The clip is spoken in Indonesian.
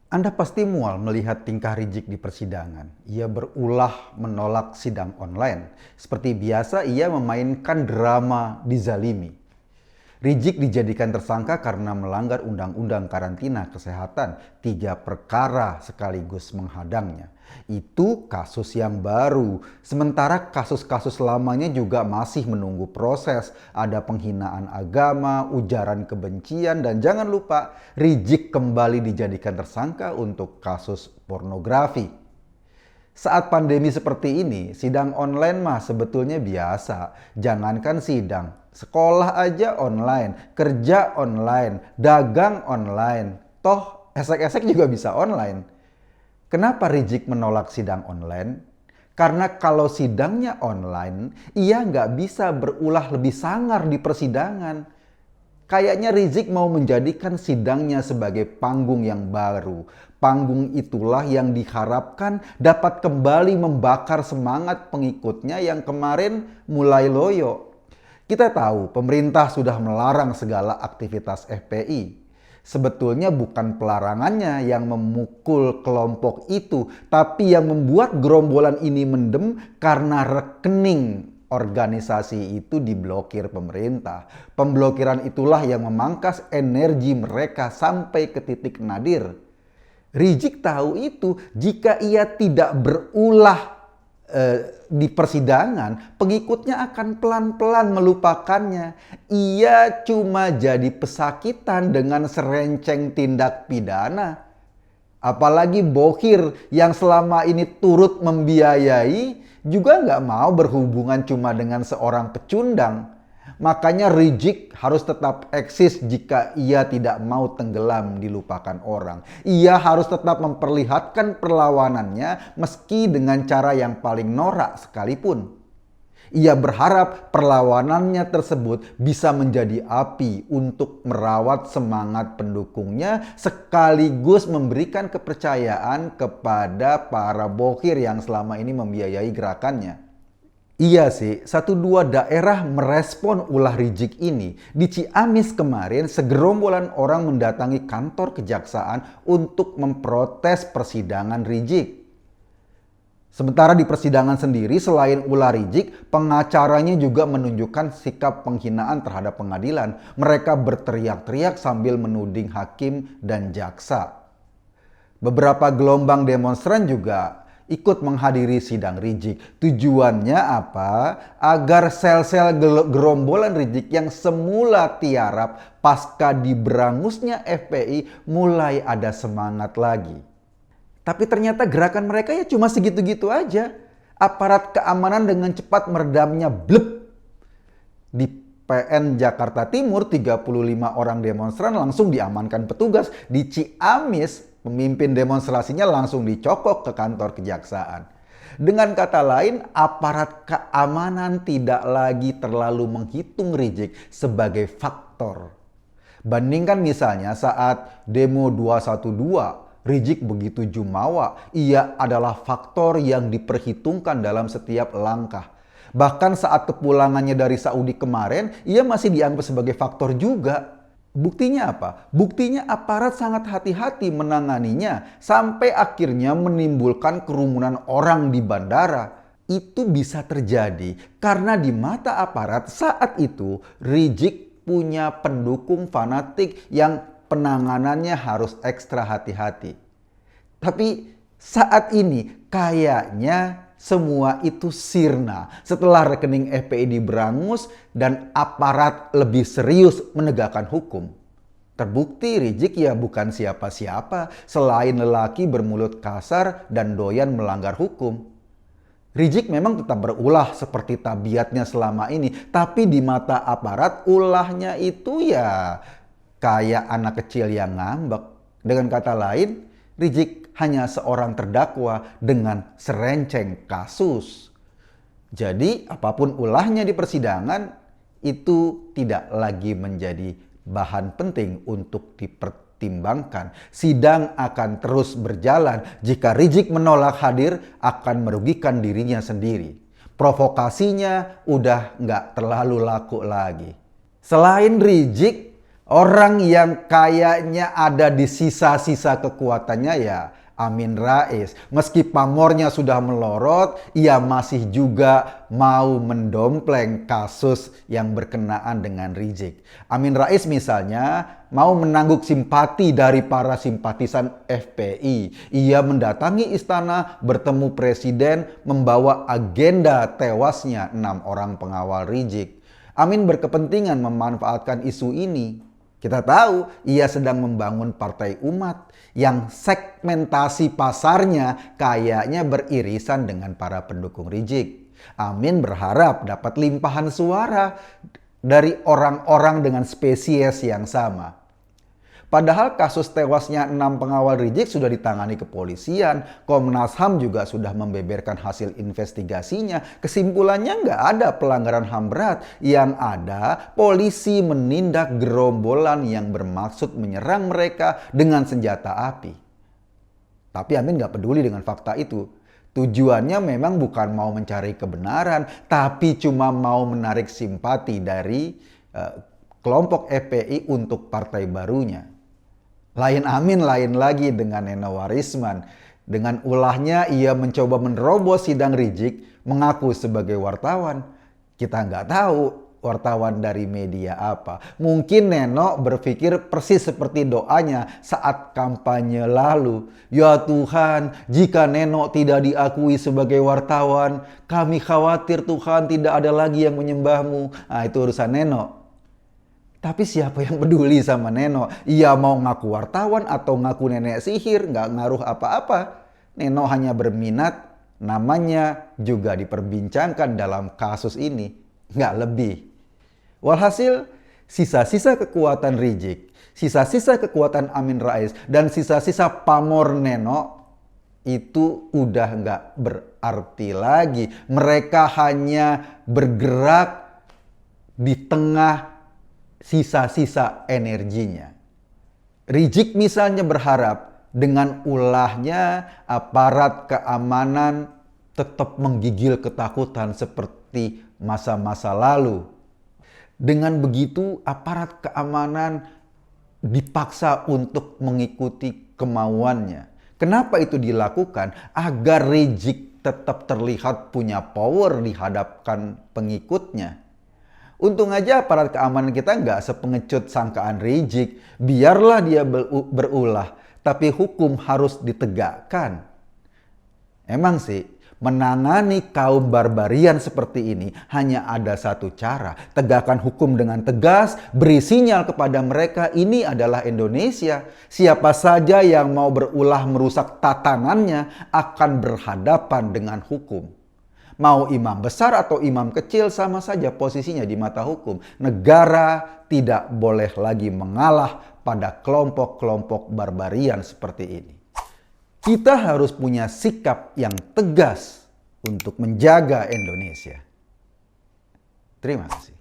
Anda pasti mual melihat tingkah Rizik di persidangan. Ia berulah menolak sidang online. Seperti biasa, ia memainkan drama dizalimi. Rizik dijadikan tersangka karena melanggar undang-undang karantina kesehatan. 3 perkara sekaligus menghadangnya. Itu kasus yang baru. Sementara kasus-kasus lamanya juga masih menunggu proses. Ada penghinaan agama, ujaran kebencian, dan jangan lupa Rizik kembali dijadikan tersangka untuk kasus pornografi. Saat pandemi seperti ini, sidang online mah sebetulnya biasa. Jangankan sidang, sekolah aja online, kerja online, dagang online. Toh, esek-esek juga bisa online. Kenapa Rizik menolak sidang online? Karena kalau sidangnya online, ia nggak bisa berulah lebih sangar di persidangan. Kayaknya Rizik mau menjadikan sidangnya sebagai panggung yang baru. Panggung itulah yang diharapkan dapat kembali membakar semangat pengikutnya yang kemarin mulai loyo. Kita tahu pemerintah sudah melarang segala aktivitas FPI. Sebetulnya bukan pelarangannya yang memukul kelompok itu, tapi yang membuat gerombolan ini mendem karena rekening organisasi itu diblokir pemerintah. Pemblokiran itulah yang memangkas energi mereka sampai ke titik nadir. Rizik tahu itu, jika ia tidak berulah di persidangan, pengikutnya akan pelan-pelan melupakannya. Ia cuma jadi pesakitan dengan serenceng tindak pidana. Apalagi Bohir yang selama ini turut membiayai juga nggak mau berhubungan cuma dengan seorang pecundang. Makanya Rizik harus tetap eksis jika ia tidak mau tenggelam dilupakan orang. Ia harus tetap memperlihatkan perlawanannya meski dengan cara yang paling norak sekalipun. Ia berharap perlawanannya tersebut bisa menjadi api untuk merawat semangat pendukungnya sekaligus memberikan kepercayaan kepada para bohir yang selama ini membiayai gerakannya. Iya sih, 1-2 daerah merespon ulah Rizik ini. Di Ciamis kemarin, segerombolan orang mendatangi kantor kejaksaan untuk memprotes persidangan Rizik. Sementara di persidangan sendiri, selain ulah Rizik, pengacaranya juga menunjukkan sikap penghinaan terhadap pengadilan. Mereka berteriak-teriak sambil menuding hakim dan jaksa. Beberapa gelombang demonstran juga ikut menghadiri sidang Rizik. Tujuannya apa? Agar sel-sel gerombolan Rizik yang semula tiarap pasca diberangusnya FPI mulai ada semangat lagi. Tapi ternyata gerakan mereka ya cuma segitu-gitu aja. Aparat keamanan dengan cepat meredamnya blep. Di PN Jakarta Timur, 35 orang demonstran langsung diamankan petugas. Di Ciamis, pemimpin demonstrasinya langsung dicokok ke kantor kejaksaan. Dengan kata lain, aparat keamanan tidak lagi terlalu menghitung Rizik sebagai faktor. Bandingkan misalnya saat demo 212, Rizik begitu jumawa, ia adalah faktor yang diperhitungkan dalam setiap langkah. Bahkan saat kepulangannya dari Saudi kemarin, ia masih dianggap sebagai faktor juga. Buktinya apa? Buktinya aparat sangat hati-hati menanganinya sampai akhirnya menimbulkan kerumunan orang di bandara. Itu bisa terjadi karena di mata aparat saat itu Rizik punya pendukung fanatik yang penanganannya harus ekstra hati-hati. Tapi saat ini kayaknya semua itu sirna setelah rekening FPI diberangus dan aparat lebih serius menegakkan hukum. Terbukti Rizik ya bukan siapa-siapa selain lelaki bermulut kasar dan doyan melanggar hukum. Rizik memang tetap berulah seperti tabiatnya selama ini, tapi di mata aparat ulahnya itu ya kayak anak kecil yang ngambek. Dengan kata lain, Rizik hanya seorang terdakwa dengan serenceng kasus. Jadi apapun ulahnya di persidangan itu tidak lagi menjadi bahan penting untuk dipertimbangkan. Sidang akan terus berjalan. Jika Rizik menolak hadir akan merugikan dirinya sendiri. Provokasinya udah nggak terlalu laku lagi. Selain Rizik, Orang yang kayaknya ada di sisa-sisa kekuatannya ya Amin Rais. Meski pamornya sudah melorot, ia masih juga mau mendompleng kasus yang berkenaan dengan Rizik. Amin Rais misalnya mau menangguk simpati dari para simpatisan FPI. Ia mendatangi istana, bertemu presiden, membawa agenda tewasnya 6 orang pengawal Rizik. Amin berkepentingan memanfaatkan isu ini. Kita tahu ia sedang membangun partai umat yang segmentasi pasarnya kayaknya beririsan dengan para pendukung Rizik. Amin berharap dapat limpahan suara dari orang-orang dengan spesies yang sama. Padahal kasus tewasnya 6 pengawal Rizik sudah ditangani kepolisian. Komnas HAM juga sudah membeberkan hasil investigasinya. Kesimpulannya nggak ada pelanggaran HAM berat. Yang ada polisi menindak gerombolan yang bermaksud menyerang mereka dengan senjata api. Tapi Amin nggak peduli dengan fakta itu. Tujuannya memang bukan mau mencari kebenaran, tapi cuma mau menarik simpati dari kelompok FPI untuk partai barunya. Lain Amin, lain lagi dengan Nenowarisman. Dengan ulahnya ia mencoba menerobos sidang Rizik, mengaku sebagai wartawan. Kita nggak tahu wartawan dari media apa. Mungkin Neno berpikir persis seperti doanya saat kampanye lalu. Ya Tuhan, jika Neno tidak diakui sebagai wartawan, kami khawatir Tuhan tidak ada lagi yang menyembahmu. Nah, itu urusan Neno. Tapi siapa yang peduli sama Neno? Ia mau ngaku wartawan atau ngaku nenek sihir, nggak ngaruh apa-apa. Neno hanya berminat, namanya juga diperbincangkan dalam kasus ini, nggak lebih. Walhasil, sisa-sisa kekuatan Rizik, sisa-sisa kekuatan Amin Rais, dan sisa-sisa pamor Neno itu udah nggak berarti lagi. Mereka hanya bergerak di tengah sisa-sisa energinya. Rizik misalnya berharap dengan ulahnya aparat keamanan tetap menggigil ketakutan seperti masa-masa lalu. Dengan begitu aparat keamanan dipaksa untuk mengikuti kemauannya. Kenapa itu dilakukan? Agar Rizik tetap terlihat punya power di hadapan pengikutnya. Untung aja aparat keamanan kita nggak sepengecut sangkaan Rizik. Biarlah dia berulah, tapi hukum harus ditegakkan. Emang sih, menangani kaum barbarian seperti ini hanya ada satu cara. Tegakkan hukum dengan tegas, beri sinyal kepada mereka ini adalah Indonesia. Siapa saja yang mau berulah merusak tatanannya akan berhadapan dengan hukum. Mau imam besar atau imam kecil sama saja posisinya di mata hukum. Negara tidak boleh lagi mengalah pada kelompok-kelompok barbarian seperti ini. Kita harus punya sikap yang tegas untuk menjaga Indonesia. Terima kasih.